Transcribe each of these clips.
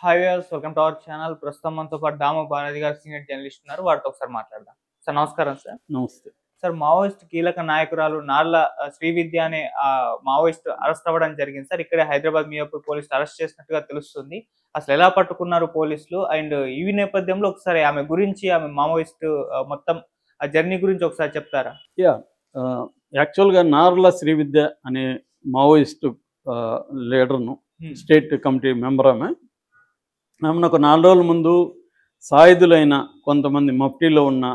Hi viewers, welcome to our channel. ప్రస్తుతం మనతో పాటు దాము బాలాజీ గారు సీనియర్ జర్నలిస్ట్ ఉన్నారు. వారితో ఒకసారి మాట్లాడదాం. సార్ నమస్కారం సార్. నమస్తే. సార్, మావోయిస్ట్ కీలక నాయకురాలు నార్ల శ్రీవిద్య అనే మావోయిస్ట్ అరెస్ట్ అవ్వడం జరిగింది సార్. ఇక్కడే హైదరాబాద్ మియాపూర్ పోలీసులు అరెస్ట్ చేసినట్టుగా తెలుస్తుంది. అసలు ఎలా పట్టుకున్నారు పోలీసులు? అండ్ ఈ నేపథ్యంలో ఒకసారి ఆమె గురించి, ఆమె మావోయిస్ట్ మొత్తం ఆ జర్నీ గురించి ఒకసారి చెప్తారా? యాక్చువల్గా నార్ల శ్రీవిద్య అనే మావోయిస్టు లీడర్ను, స్టేట్ కమిటీ మెంబర్ ఆమెను ఒక 4 రోజుల ముందు సాయుధులైన కొంతమంది మఫ్టీలో ఉన్న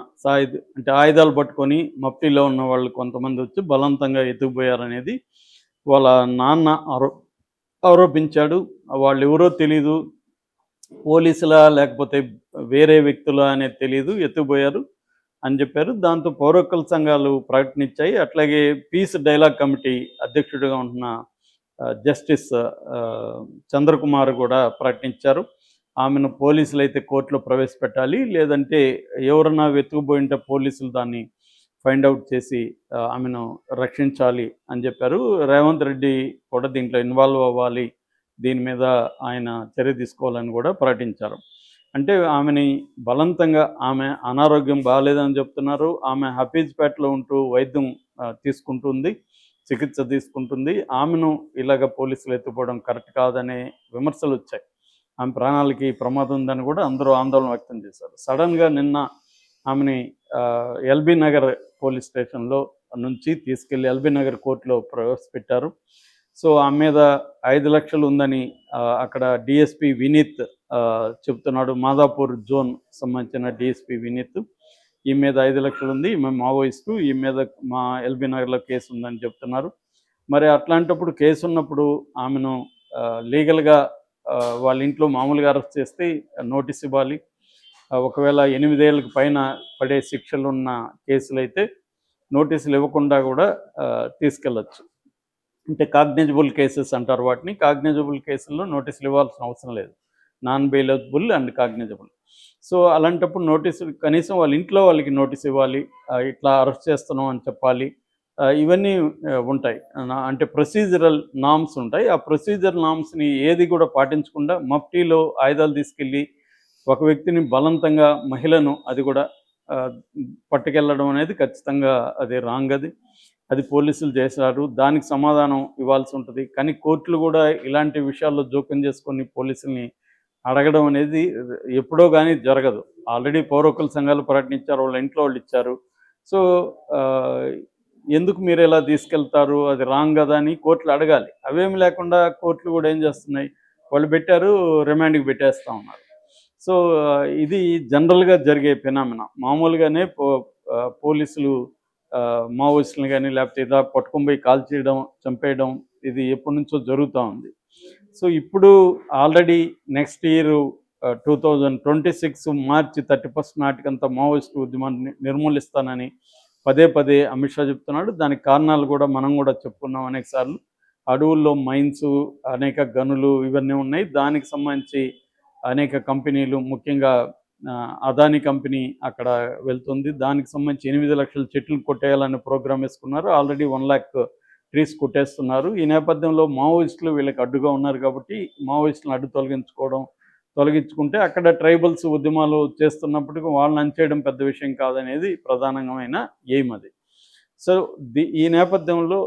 అంటే ఆయుధాలు పట్టుకొని మఫ్టీలో ఉన్న వాళ్ళు కొంతమంది వచ్చి బలవంతంగా ఎత్తుకుపోయారనేది వాళ్ళ నాన్న ఆరోపించాడు. వాళ్ళు ఎవరో తెలీదు, పోలీసులా లేకపోతే వేరే వ్యక్తులా అనేది తెలీదు, ఎత్తుకుపోయారు అని చెప్పారు. దాంతో పౌర హక్కుల సంఘాలు ప్రకటనిచ్చాయి. అట్లాగే పీస్ డైలాగ్ కమిటీ అధ్యక్షుడిగా ఉంటున్న జస్టిస్ చంద్రకుమార్ కూడా ప్రకటించారు. ఆమెను పోలీసులు అయితే కోర్టులో ప్రవేశపెట్టాలి, లేదంటే ఎవరన్నా వెతుకుపోయింటే పోలీసులు దాన్ని ఫైండ్ అవుట్ చేసి ఆమెను రక్షించాలి అని చెప్పారు. రేవంత్ రెడ్డి కూడా దీంట్లో ఇన్వాల్వ్ అవ్వాలి, దీని మీద ఆయన చర్య తీసుకోవాలని కూడా ప్రకటించారు. అంటే ఆమెని బలవంతంగా, ఆమె అనారోగ్యం బాగాలేదని చెప్తున్నారు. ఆమె హఫీజ్పేటలో ఉంటూ వైద్యం తీసుకుంటుంది, చికిత్స తీసుకుంటుంది. ఆమెను ఇలాగ పోలీసులు ఎత్తుకోవడం కరెక్ట్ కాదనే విమర్శలు వచ్చాయి. ఆమె ప్రాణాలకి ప్రమాదం ఉందని కూడా అందరూ ఆందోళన వ్యక్తం చేశారు. సడన్గా నిన్న ఆమెని ఎల్బీ నగర్ పోలీస్ స్టేషన్లో నుంచి తీసుకెళ్లి ఎల్బీ నగర్ కోర్టులో ప్రవేశపెట్టారు. సో ఆమె మీద 5 లక్షలు ఉందని అక్కడ డిఎస్పి వినీత్ చెప్తున్నాడు. మాదాపూర్ జోన్ సంబంధించిన డిఎస్పి వినీత్ ఈ మీద 5 లక్షలు ఉంది, ఈమె మావోయిస్టు, ఈ మీద మా ఎల్బీ నగర్లో కేసు ఉందని చెప్తున్నారు. మరి అట్లాంటప్పుడు కేసు ఉన్నప్పుడు ఆమెను లీగల్గా వాళ్ళ ఇంట్లో మామూలుగా అరెస్ట్ చేస్తే నోటీస్ ఇవ్వాలి. ఒకవేళ 8 ఏళ్ళకి పైన పడే శిక్షలు ఉన్న కేసులైతే నోటీసులు ఇవ్వకుండా కూడా తీసుకెళ్ళచ్చు. అంటే కాగ్నిజబుల్ కేసెస్ అంటారు వాటిని. కాగ్నిజబుల్ కేసుల్లో నోటీసులు ఇవ్వాల్సిన అవసరం లేదు. Non bailable and cognisable. So అలాంటప్పుడు నోటీసులు కనీసం వాళ్ళ ఇంట్లో వాళ్ళకి నోటీస్ ఇవ్వాలి, ఇట్లా అరెస్ట్ చేస్తున్నాం అని చెప్పాలి. ఇవన్నీ ఉంటాయి. అంటే ప్రొసీజరల్ నామ్స్ ఉంటాయి. ఆ ప్రొసీజర్ నామ్స్ని ఏది కూడా పాటించకుండా మఫ్టీలో ఆయుధాలు తీసుకెళ్ళి ఒక వ్యక్తిని బలవంతంగా, మహిళను అది కూడా పట్టుకెళ్ళడం అనేది ఖచ్చితంగా అది రాంగ్. అది పోలీసులు చేశారు, దానికి సమాధానం ఇవ్వాల్సి ఉంటుంది. కానీ కోర్టులు కూడా ఇలాంటి విషయాల్లో జోక్యం చేసుకొని పోలీసుల్ని అడగడం అనేది ఎప్పుడో కానీ జరగదు. ఆల్రెడీ పౌర హక్కుల సంఘాలు ప్రకటించారు, వాళ్ళ ఇంట్లో వాళ్ళు ఇచ్చారు. సో ఎందుకు మీరు ఎలా తీసుకెళ్తారు, అది రాంగ్ కదా అని కోర్టులు అడగాలి. అవేమి లేకుండా కోర్టులు కూడా ఏం చేస్తున్నాయి, వాళ్ళు పెట్టారు, రిమాండ్కి పెట్టేస్తూ ఉన్నారు. సో ఇది జనరల్గా జరిగే ఫినామినా. మామూలుగానే పోలీసులు మావోయిస్టులను కానీ లేకపోతే ఇలా పట్టుకొని పోయి కాల్ చేయడం, చంపేయడం ఇది ఎప్పటి నుంచో జరుగుతూ ఉంది. సో ఇప్పుడు ఆల్రెడీ నెక్స్ట్ ఇయర్ 2026 మార్చి 31 నాటికంతా మావోయిస్టు ఉద్యమాన్ని నిర్మూలిస్తానని పదే పదే అమిత్ షా చెప్తున్నాడు. దానికి కారణాలు కూడా మనం కూడా చెప్పుకున్నాం అనేక సార్లు. అడవుల్లో మైన్స్, అనేక గనులు ఇవన్నీ ఉన్నాయి. దానికి సంబంధించి అనేక కంపెనీలు, ముఖ్యంగా అదానీ కంపెనీ అక్కడ వెళ్తుంది. దానికి సంబంధించి 8 లక్షల చెట్లు కొట్టేయాలని ప్రోగ్రామ్ వేసుకున్నారు. ఆల్రెడీ 1 lakh ట్రీస్ కొట్టేస్తున్నారు. ఈ నేపథ్యంలో మావోయిస్టులు వీళ్ళకి అడ్డుగా ఉన్నారు కాబట్టి మావోయిస్టులను తొలగించుకుంటే అక్కడ ట్రైబల్స్ ఉద్యమాలు చేస్తున్నప్పటికీ వాళ్ళని అంచేయడం పెద్ద విషయం కాదనేది ప్రధానమైన ఎయిమ్ అది. సో ఈ నేపథ్యంలో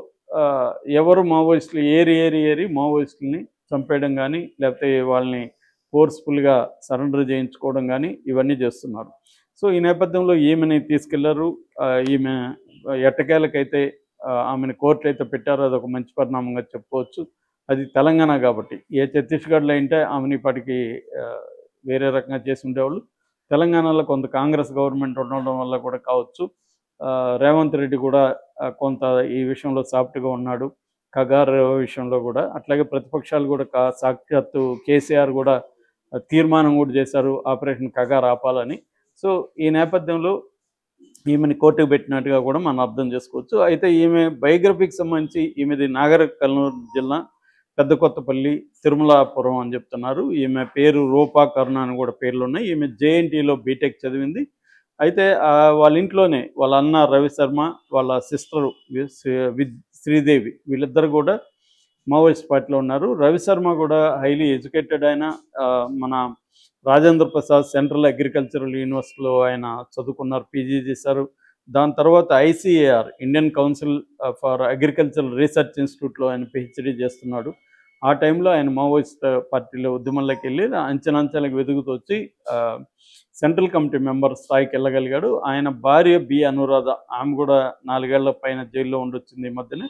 ఎవరు మావోయిస్టులు ఏరి మావోయిస్టులని చంపేయడం కానీ లేకపోతే వాళ్ళని ఫోర్స్ఫుల్గా సరెండర్ చేయించుకోవడం కానీ ఇవన్నీ చేస్తున్నారు. సో ఈ నేపథ్యంలో ఈమెని తీసుకెళ్లారు. ఈమె ఎట్టకేలకైతే ఆమెను కోర్టు అయితే పెట్టారో అదొక మంచి పరిణామంగా చెప్పుకోవచ్చు. అది తెలంగాణ కాబట్టి, ఏ ఛత్తీస్గఢ్లో అయితే ఆమెని ఇప్పటికీ వేరే రకంగా చేసి ఉండేవాళ్ళు. తెలంగాణలో కొంత కాంగ్రెస్ గవర్నమెంట్ ఉండడం వల్ల కూడా కావచ్చు, రేవంత్ రెడ్డి కూడా కొంత ఈ విషయంలో సాఫ్ట్గా ఉన్నాడు, కగార్ విషయంలో కూడా. అట్లాగే ప్రతిపక్షాలు కూడా సాక్షాత్తు కేసీఆర్ కూడా తీర్మానం కూడా చేశారు ఆపరేషన్ కగార్ ఆపాలని. సో ఈ నేపథ్యంలో ఈమెని కోర్టుకు పెట్టినట్టుగా కూడా మనం అర్థం చేసుకోవచ్చు. అయితే ఈమె బయోగ్రఫీకి సంబంధించి ఈమెది నాగర్ కర్నూలు జిల్లా పెద్దకొత్తపల్లి తిరుమలాపురం అని చెప్తున్నారు. ఈమె పేరు రూపా కరుణ అని కూడా పేర్లు ఉన్నాయి. ఈమె జేఎన్టీలో బీటెక్ చదివింది. అయితే వాళ్ళ ఇంట్లోనే వాళ్ళ అన్న రవిశర్మ, వాళ్ళ సిస్టరు శ్రీదేవి, వీళ్ళిద్దరు కూడా మావోయిస్ట్ పార్టీలో ఉన్నారు. రవిశర్మ కూడా హైలీ ఎడ్యుకేటెడ్ ఆయన. మన రాజేంద్ర ప్రసాద్ సెంట్రల్ అగ్రికల్చరల్ యూనివర్సిటీలో ఆయన చదువుకున్నారు, పీజీ చేశారు. దాని తర్వాత ICAR Indian council for agricultural research ఇన్స్టిట్యూట్లో ఆయన పిహెచ్డీ చేస్తున్నాడు. ఆ టైంలో ఆయన మావోయిస్ట్ పార్టీలో ఉద్యమంలోకి వెళ్ళి అంచెలంచెలకు వెతుకుతూ వచ్చి సెంట్రల్ కమిటీ మెంబర్ స్థాయికి వెళ్ళగలిగాడు. ఆయన భార్య బి అనురాధ, ఆమె కూడా 4 ఏళ్ల పైన జైల్లో ఉండొచ్చింది. ఈ మధ్యనే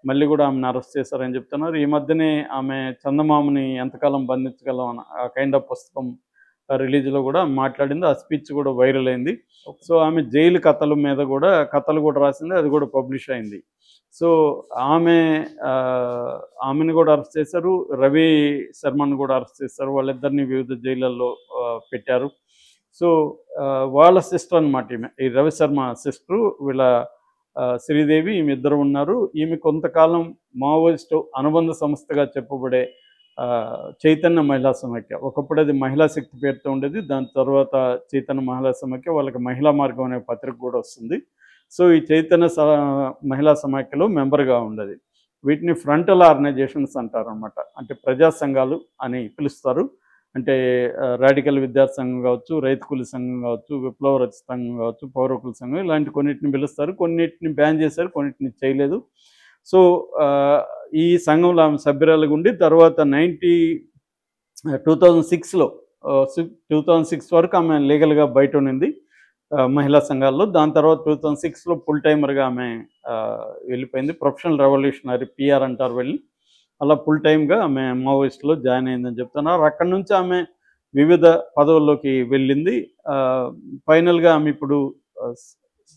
మళ్ళీ కూడా ఆమెను అరెస్ట్ చేశారని చెప్తున్నారు. ఈ మధ్యనే ఆమె చందమామని ఎంతకాలం బంధించగలం అన్న ఆ కైండ్ ఆఫ్ పుస్తకం రిలీజ్లో కూడా మాట్లాడింది. ఆ స్పీచ్ కూడా వైరల్ అయింది. సో ఆమె జైలు కథల మీద కూడా కథలు కూడా రాసింది, అది కూడా పబ్లిష్ అయింది. సో ఆమెను కూడా అరెస్ట్ చేశారు. రవి శర్మను కూడా అరెస్ట్ చేశారు. వాళ్ళిద్దరిని వివిధ జైళ్ళల్లో పెట్టారు. సో వాళ్ళ సిస్టర్ అనమాట ఈమె, ఈ రవి శర్మ సిస్టరు, వీళ్ళ శ్రీదేవి, ఈమె ఇద్దరు ఉన్నారు. ఈమె కొంతకాలం మావోయిస్టు అనుబంధ సంస్థగా చెప్పబడే చైతన్య మహిళా సమైక్య, ఒకప్పుడు అది మహిళా శక్తి పేరుతో ఉండేది, దాని తర్వాత చైతన్య మహిళా సమైక్య, వాళ్ళకి మహిళా మార్గం అనే పత్రిక కూడా వస్తుంది. సో ఈ చైతన్య మహిళా సమైక్యలో మెంబర్గా ఉండేది. వీటిని ఫ్రంటల్ ఆర్గనైజేషన్స్ అంటారు అనమాట. అంటే ప్రజా సంఘాలు అని పిలుస్తారు. అంటే రాడికల్ విద్యార్థి సంఘం కావచ్చు, రైతు కూలి సంఘం కావచ్చు, విప్లవ రచ సంఘం కావచ్చు, పౌరకుల సంఘం, ఇలాంటి కొన్నిటిని పిలుస్తారు. కొన్నిటిని బ్యాన్ చేశారు, కొన్నిటిని చేయలేదు. సో ఈ సంఘంలో ఆమె సభ్యురాలుగా ఉండి తర్వాత 2006లో 2006 వరకు ఆమె లీగల్గా బయట ఉన్నింది మహిళా సంఘాల్లో. దాని తర్వాత 2006లో ఫుల్ టైమర్గా ఆమె వెళ్ళిపోయింది. ప్రొఫెషనల్ రెవల్యూషనరీ పిఆర్ అంటారు వెళ్ళి, అలా ఫుల్ టైమ్గా ఆమె మావోయిస్ట్లో జాయిన్ అయిందని చెప్తున్నారు. అక్కడి నుంచి ఆమె వివిధ పదవుల్లోకి వెళ్ళింది. ఫైనల్గా ఆమె ఇప్పుడు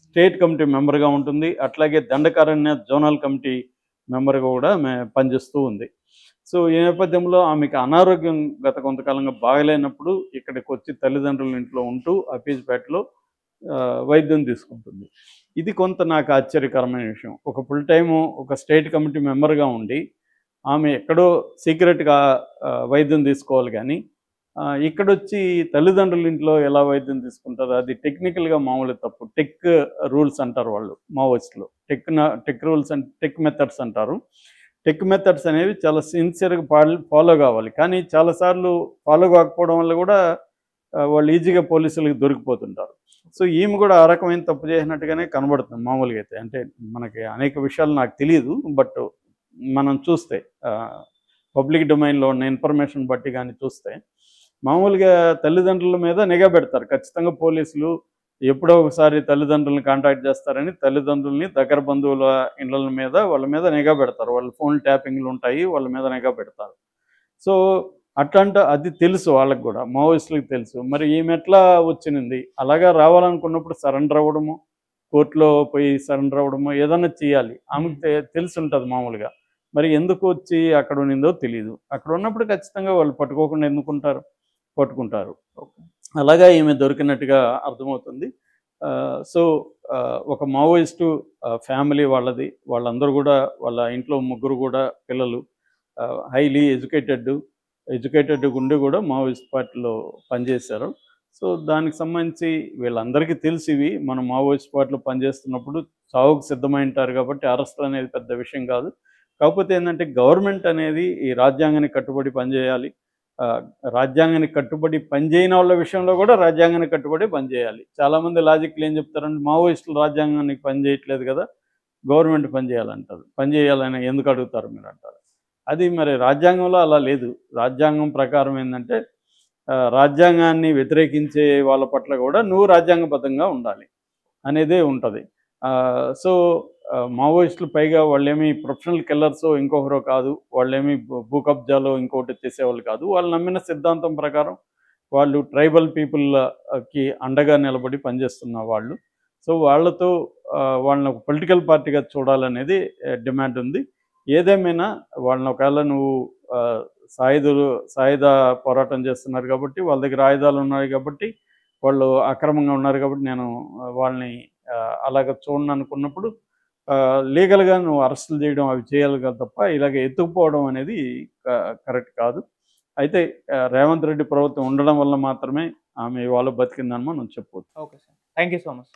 స్టేట్ కమిటీ మెంబర్గా ఉంటుంది. అట్లాగే దండకారణ్య జోనల్ కమిటీ మెంబర్గా కూడా ఆమె పనిచేస్తూ ఉంది. సో ఈ నేపథ్యంలో ఆమెకు అనారోగ్యం గత కొంతకాలంగా బాగలేనప్పుడు ఇక్కడికి వచ్చి తల్లిదండ్రుల ఇంట్లో ఉంటూ అఫీజ్పేటలో వైద్యం తీసుకుంటుంది. ఇది కొంత నాకు ఆశ్చర్యకరమైన విషయం. ఒక ఫుల్ టైము ఒక స్టేట్ కమిటీ మెంబర్గా ఉండి ఆమె ఎక్కడో సీక్రెట్గా వైద్యం తీసుకోవాలి, కానీ ఇక్కడొచ్చి తల్లిదండ్రుల ఇంట్లో ఎలా వైద్యం తీసుకుంటారు? అది టెక్నికల్గా మామూలు తప్పు. టెక్ రూల్స్ అంటారు వాళ్ళు మావోయిస్టులు. Tech rules and tech methods అంటారు. టెక్ మెథడ్స్ అనేవి చాలా సిన్సియర్గా ఫాలో కావాలి, కానీ చాలాసార్లు ఫాలో కాకపోవడం వల్ల కూడా వాళ్ళు ఈజీగా పోలీసులకు దొరికిపోతుంటారు. సో ఈమె కూడా ఆ రకమైన తప్పు చేసినట్టుగానే కనబడుతుంది మామూలుగా అయితే. అంటే మనకి అనేక విషయాలు నాకు తెలియదు, బట్ మనం చూస్తే పబ్లిక్ డొమైన్లో ఉన్న ఇన్ఫర్మేషన్ బట్టి కానీ చూస్తే మామూలుగా తల్లిదండ్రుల మీద నిఘా పెడతారు ఖచ్చితంగా పోలీసులు. ఎప్పుడో ఒకసారి తల్లిదండ్రులను కాంటాక్ట్ చేస్తారని తల్లిదండ్రుల్ని, దగ్గర బంధువుల ఇళ్ళ మీద వాళ్ళ మీద నిఘా పెడతారు. వాళ్ళ ఫోన్ ట్యాపింగ్లు ఉంటాయి, వాళ్ళ మీద నిఘా పెడతారు. సో అట్లాంటి అది తెలుసు వాళ్ళకి కూడా, మావోయిస్టులకు తెలుసు. మరి ఈమె ఎట్లా వచ్చింది? అలాగా రావాలనుకున్నప్పుడు సరెండర్ అవ్వడము, కోర్టులో పోయి సరెండర్ అవ్వడము, ఏదన్నా చేయాలి. ఆమెకు తెలిసి ఉంటుంది మామూలుగా. మరి ఎందుకు వచ్చి అక్కడ ఉన్నిందో తెలియదు. అక్కడ ఉన్నప్పుడు ఖచ్చితంగా వాళ్ళు పట్టుకోకుండా ఎందుకుంటారు? పట్టుకుంటారు. అలాగా ఈమె దొరికినట్టుగా అర్థమవుతుంది. సో ఒక మావోయిస్టు ఫ్యామిలీ వాళ్ళది. వాళ్ళందరూ కూడా వాళ్ళ ఇంట్లో ముగ్గురు కూడా పిల్లలు హైలీ ఎడ్యుకేటెడ్ ఉండి కూడా మావోయిస్ట్ పార్టీలో పనిచేశారు. సో దానికి సంబంధించి వీళ్ళందరికీ తెలిసివి మనం మావోయిస్ట్ పార్టీలో పనిచేస్తున్నప్పుడు చావుకు సిద్ధమై ఉంటారు కాబట్టి అరెస్ట్ అనేది పెద్ద విషయం కాదు. కాకపోతే ఏంటంటే గవర్నమెంట్ అనేది ఈ రాజ్యాంగానికి కట్టుబడి పనిచేయాలి. రాజ్యాంగానికి కట్టుబడి పనిచేయని వాళ్ళ విషయంలో కూడా రాజ్యాంగానికి కట్టుబడి పనిచేయాలి. చాలామంది లాజిక్లు ఏం చెప్తారంటే మావోయిస్టులు రాజ్యాంగానికి పనిచేయట్లేదు కదా, గవర్నమెంట్ పనిచేయాలంటారు. పనిచేయాలని ఎందుకు అడుగుతారు మీరు అంటారు. అది మరి రాజ్యాంగంలో అలా లేదు. రాజ్యాంగం ప్రకారం ఏంటంటే రాజ్యాంగాన్ని వ్యతిరేకించే వాళ్ళ పట్ల కూడా నువ్వు రాజ్యాంగబద్ధంగా ఉండాలి అనేదే ఉంటుంది. సో మావోయిస్టులు పైగా వాళ్ళేమి ప్రొఫెషనల్ కిల్లర్సో ఇంకొకరో కాదు, వాళ్ళేమి భూ కబ్జాలో ఇంకొకటి చేసేవాళ్ళు కాదు. వాళ్ళు నమ్మిన సిద్ధాంతం ప్రకారం వాళ్ళు ట్రైబల్ పీపుల్కి అండగా నిలబడి పనిచేస్తున్న వాళ్ళు. సో వాళ్ళతో వాళ్ళని ఒక పొలిటికల్ పార్టీగా చూడాలనేది డిమాండ్ ఉంది. ఏదేమైనా వాళ్ళని ఒకవేళ నువ్వు సాయుధ పోరాటం చేస్తున్నారు కాబట్టి, వాళ్ళ దగ్గర ఆయుధాలు ఉన్నాయి కాబట్టి, వాళ్ళు అక్రమంగా ఉన్నారు కాబట్టి నేను వాళ్ళని అలాగ చూడను అనుకున్నప్పుడు లీగల్గా నువ్వు అరెస్టులు చేయడం అవి చేయాలి కదా తప్ప ఇలాగ ఎత్తుకుపోవడం అనేది కరెక్ట్ కాదు. అయితే రేవంత్ రెడ్డి ప్రభుత్వం ఉండడం వల్ల మాత్రమే ఆమె ఇవాళ బతికిందని మనం చెప్పవచ్చు. Okay sir, thank you so much.